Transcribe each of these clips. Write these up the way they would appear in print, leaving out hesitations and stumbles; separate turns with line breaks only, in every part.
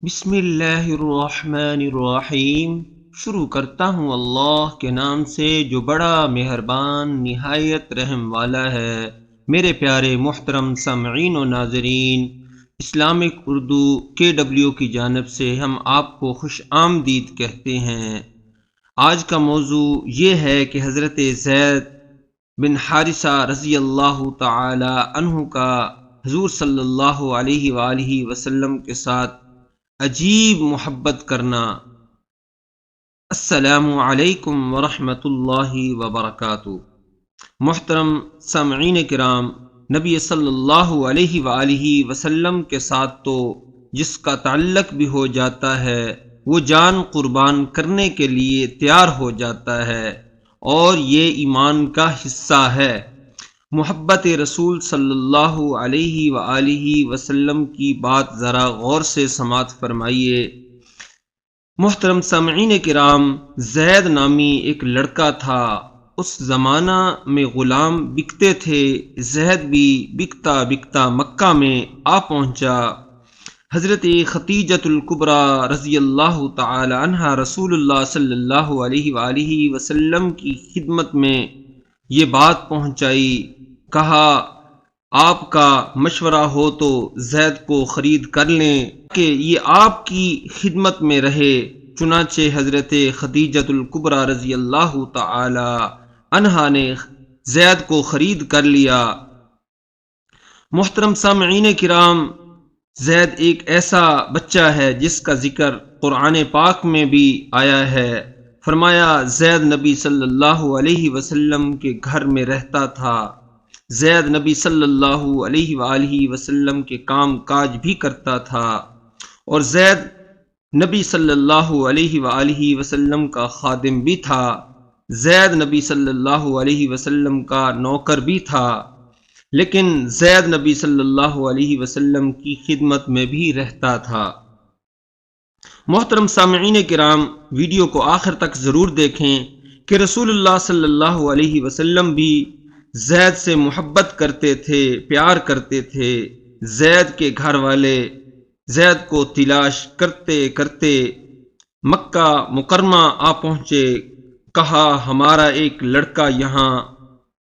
بسم اللہ الرحمن الرحیم۔ شروع کرتا ہوں اللہ کے نام سے جو بڑا مہربان نہایت رحم والا ہے۔ میرے پیارے محترم سامعین و ناظرین، اسلامک اردو KW کی جانب سے ہم آپ کو خوش آمدید کہتے ہیں۔ آج کا موضوع یہ ہے کہ حضرت زید بن حارثہ رضی اللہ تعالی عنہ کا حضور صلی اللہ علیہ وآلہ وسلم کے ساتھ عجیب محبت کرنا۔ السلام علیکم ورحمۃ اللہ وبرکاتہ۔ محترم سامعین کرام، نبی صلی اللہ علیہ وآلہ وسلم کے ساتھ تو جس کا تعلق بھی ہو جاتا ہے وہ جان قربان کرنے کے لیے تیار ہو جاتا ہے، اور یہ ایمان کا حصہ ہے۔ محبت رسول صلی اللہ علیہ وآلہ وسلم کی بات ذرا غور سے سماعت فرمائیے۔ محترم سامعین کرام، زید نامی ایک لڑکا تھا۔ اس زمانہ میں غلام بکتے تھے۔ زید بھی بکتا بکتا مکہ میں آ پہنچا۔ حضرت خدیجۃ الکبریٰ رضی اللہ تعالی عنہا رسول اللہ صلی اللہ علیہ وآلہ وسلم کی خدمت میں یہ بات پہنچائی۔ کہا آپ کا مشورہ ہو تو زید کو خرید کر لیں کہ یہ آپ کی خدمت میں رہے۔ چنانچہ حضرت خدیجۃ الکبریٰ رضی اللہ تعالی عنہا نے زید کو خرید کر لیا۔ محترم سامعین کرام، زید ایک ایسا بچہ ہے جس کا ذکر قرآن پاک میں بھی آیا ہے۔ فرمایا زید نبی صلی اللہ علیہ وسلم کے گھر میں رہتا تھا۔ زید نبی صلی اللہ علیہ وآلہ وسلم کے کام کاج بھی کرتا تھا، اور زید نبی صلی اللہ علیہ وآلہ وسلم کا خادم بھی تھا۔ زید نبی صلی اللہ علیہ وسلم کا نوکر بھی تھا، لیکن زید نبی صلی اللہ علیہ وسلم کی خدمت میں بھی رہتا تھا۔ محترم سامعین کرام، ویڈیو کو آخر تک ضرور دیکھیں کہ رسول اللہ صلی اللہ علیہ وسلم بھی زید سے محبت کرتے تھے، پیار کرتے تھے۔ زید کے گھر والے زید کو تلاش کرتے کرتے مکہ مکرمہ آ پہنچے۔ کہا ہمارا ایک لڑکا یہاں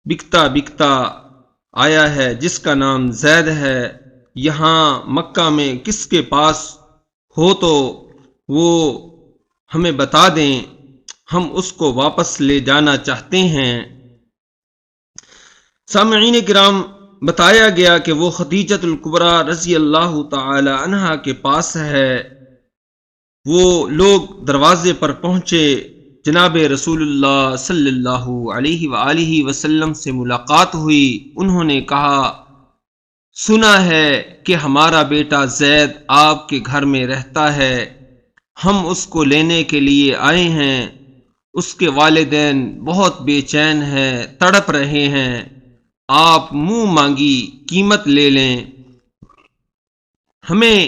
بکتا بکتا آیا ہے جس کا نام زید ہے، یہاں مکہ میں کس کے پاس ہو تو وہ ہمیں بتا دیں، ہم اس کو واپس لے جانا چاہتے ہیں۔ سامعین کرام، بتایا گیا کہ وہ خدیجۃ الکبریٰ رضی اللہ تعالی عنہا کے پاس ہے۔ وہ لوگ دروازے پر پہنچے، جناب رسول اللہ صلی اللہ علیہ وآلہ وسلم سے ملاقات ہوئی۔ انہوں نے کہا سنا ہے کہ ہمارا بیٹا زید آپ کے گھر میں رہتا ہے، ہم اس کو لینے کے لیے آئے ہیں۔ اس کے والدین بہت بے چین ہیں، تڑپ رہے ہیں، آپ منہ مانگی قیمت لے لیں، ہمیں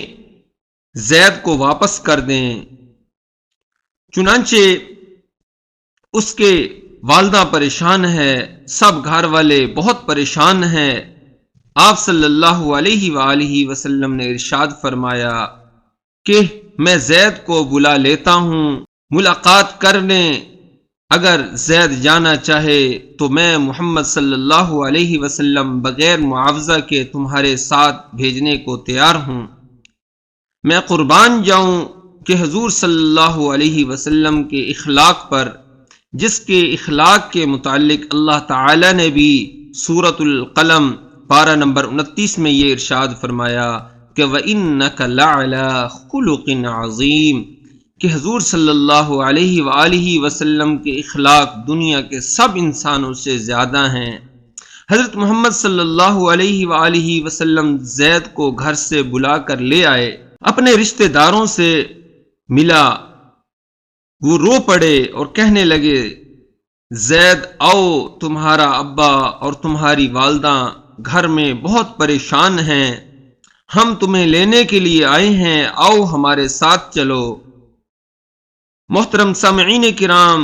زید کو واپس کر دیں۔ چنانچہ اس کے والدہ پریشان ہے، سب گھر والے بہت پریشان ہیں۔ آپ صلی اللہ علیہ وآلہ وسلم نے ارشاد فرمایا کہ میں زید کو بلا لیتا ہوں، ملاقات کر لیں۔ اگر زید جانا چاہے تو میں محمد صلی اللہ علیہ وسلم بغیر معاوضہ کے تمہارے ساتھ بھیجنے کو تیار ہوں۔ میں قربان جاؤں کہ حضور صلی اللہ علیہ وسلم کے اخلاق پر، جس کے اخلاق کے متعلق اللہ تعالی نے بھی سورۃ القلم پارہ نمبر 29 میں یہ ارشاد فرمایا کہ وَإِنَّكَ لَعَلَىٰ خُلُقٍ عَظِيمٍ، کہ حضور صلی اللہ علیہ وآلہ وسلم کے اخلاق دنیا کے سب انسانوں سے زیادہ ہیں۔ حضرت محمد صلی اللہ علیہ وآلہ وسلم زید کو گھر سے بلا کر لے آئے، اپنے رشتہ داروں سے ملا۔ وہ رو پڑے اور کہنے لگے زید آؤ، تمہارا ابا اور تمہاری والدہ گھر میں بہت پریشان ہیں، ہم تمہیں لینے کے لیے آئے ہیں، آؤ ہمارے ساتھ چلو۔ محترم سامعین کرام،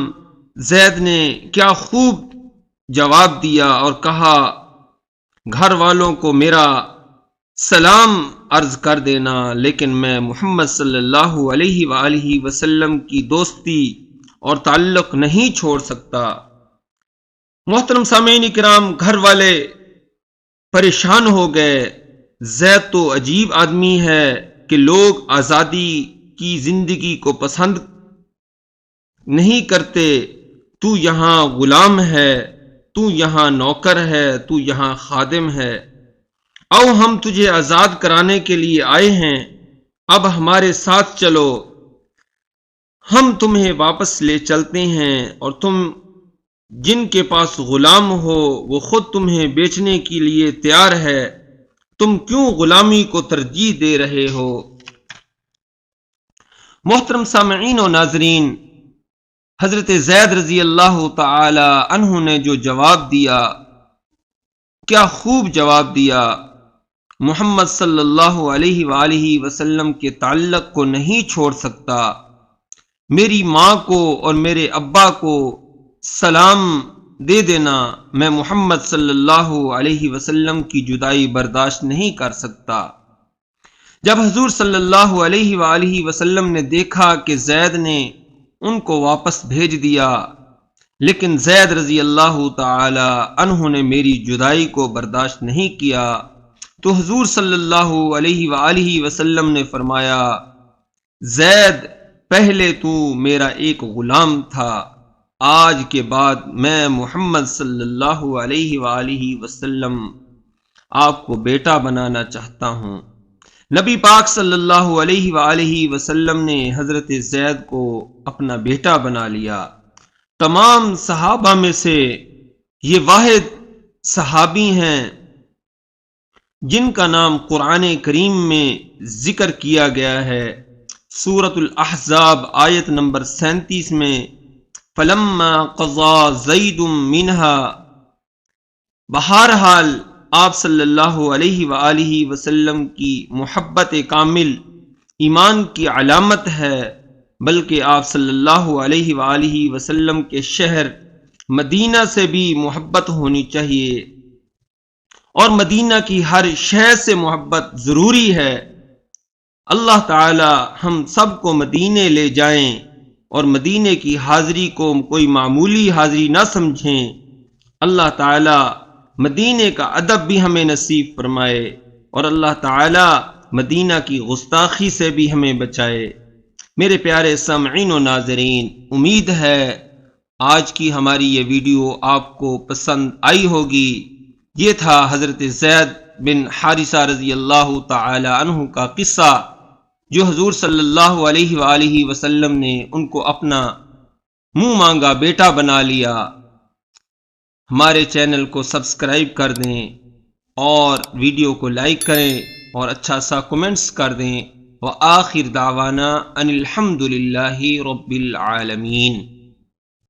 زید نے کیا خوب جواب دیا اور کہا گھر والوں کو میرا سلام عرض کر دینا، لیکن میں محمد صلی اللہ علیہ وآلہ وسلم کی دوستی اور تعلق نہیں چھوڑ سکتا۔ محترم سامعین کرام، گھر والے پریشان ہو گئے۔ زید تو عجیب آدمی ہے کہ لوگ آزادی کی زندگی کو پسند نہیں کرتے، تو یہاں غلام ہے، تو یہاں نوکر ہے، تو یہاں خادم ہے، او ہم تجھے آزاد کرانے کے لیے آئے ہیں، اب ہمارے ساتھ چلو، ہم تمہیں واپس لے چلتے ہیں، اور تم جن کے پاس غلام ہو وہ خود تمہیں بیچنے کے لیے تیار ہے، تم کیوں غلامی کو ترجیح دے رہے ہو؟ محترم سامعین و ناظرین، حضرت زید رضی اللہ تعالی عنہ نے جو جواب دیا، کیا خوب جواب دیا۔ محمد صلی اللہ علیہ وآلہ وسلم کے تعلق کو نہیں چھوڑ سکتا، میری ماں کو اور میرے ابا کو سلام دے دینا، میں محمد صلی اللہ علیہ وسلم کی جدائی برداشت نہیں کر سکتا۔ جب حضور صلی اللہ علیہ وآلہ وسلم نے دیکھا کہ زید نے ان کو واپس بھیج دیا، لیکن زید رضی اللہ تعالی عنہ نے میری جدائی کو برداشت نہیں کیا، تو حضور صلی اللہ علیہ وآلہ وسلم نے فرمایا، زید پہلے تو میرا ایک غلام تھا، آج کے بعد میں محمد صلی اللہ علیہ وآلہ وسلم آپ کو بیٹا بنانا چاہتا ہوں۔ نبی پاک صلی اللہ علیہ وآلہ وسلم نے حضرت زید کو اپنا بیٹا بنا لیا۔ تمام صحابہ میں سے یہ واحد صحابی ہیں جن کا نام قرآن کریم میں ذکر کیا گیا ہے۔ سورۃ الاحزاب آیت نمبر 37 میں فلما قضا زید منہا، بہرحال آپ صلی اللہ علیہ وآلہ وسلم کی محبت کامل ایمان کی علامت ہے، بلکہ آپ صلی اللہ علیہ وآلہ وسلم کے شہر مدینہ سے بھی محبت ہونی چاہیے، اور مدینہ کی ہر شے سے محبت ضروری ہے۔ اللہ تعالی ہم سب کو مدینے لے جائیں، اور مدینے کی حاضری کو کوئی معمولی حاضری نہ سمجھیں۔ اللہ تعالی مدینے کا ادب بھی ہمیں نصیب فرمائے، اور اللہ تعالی مدینہ کی گستاخی سے بھی ہمیں بچائے۔ میرے پیارے سامعین و ناظرین، امید ہے آج کی ہماری یہ ویڈیو آپ کو پسند آئی ہوگی۔ یہ تھا حضرت زید بن حارثہ رضی اللہ تعالی عنہ کا قصہ، جو حضور صلی اللہ علیہ وآلہ وسلم نے ان کو اپنا منہ مانگا بیٹا بنا لیا۔ ہمارے چینل کو سبسکرائب کر دیں، اور ویڈیو کو لائک کریں، اور اچھا سا کمنٹس کر دیں۔ وآخر دعوانا ان الحمد للہ رب العالمین۔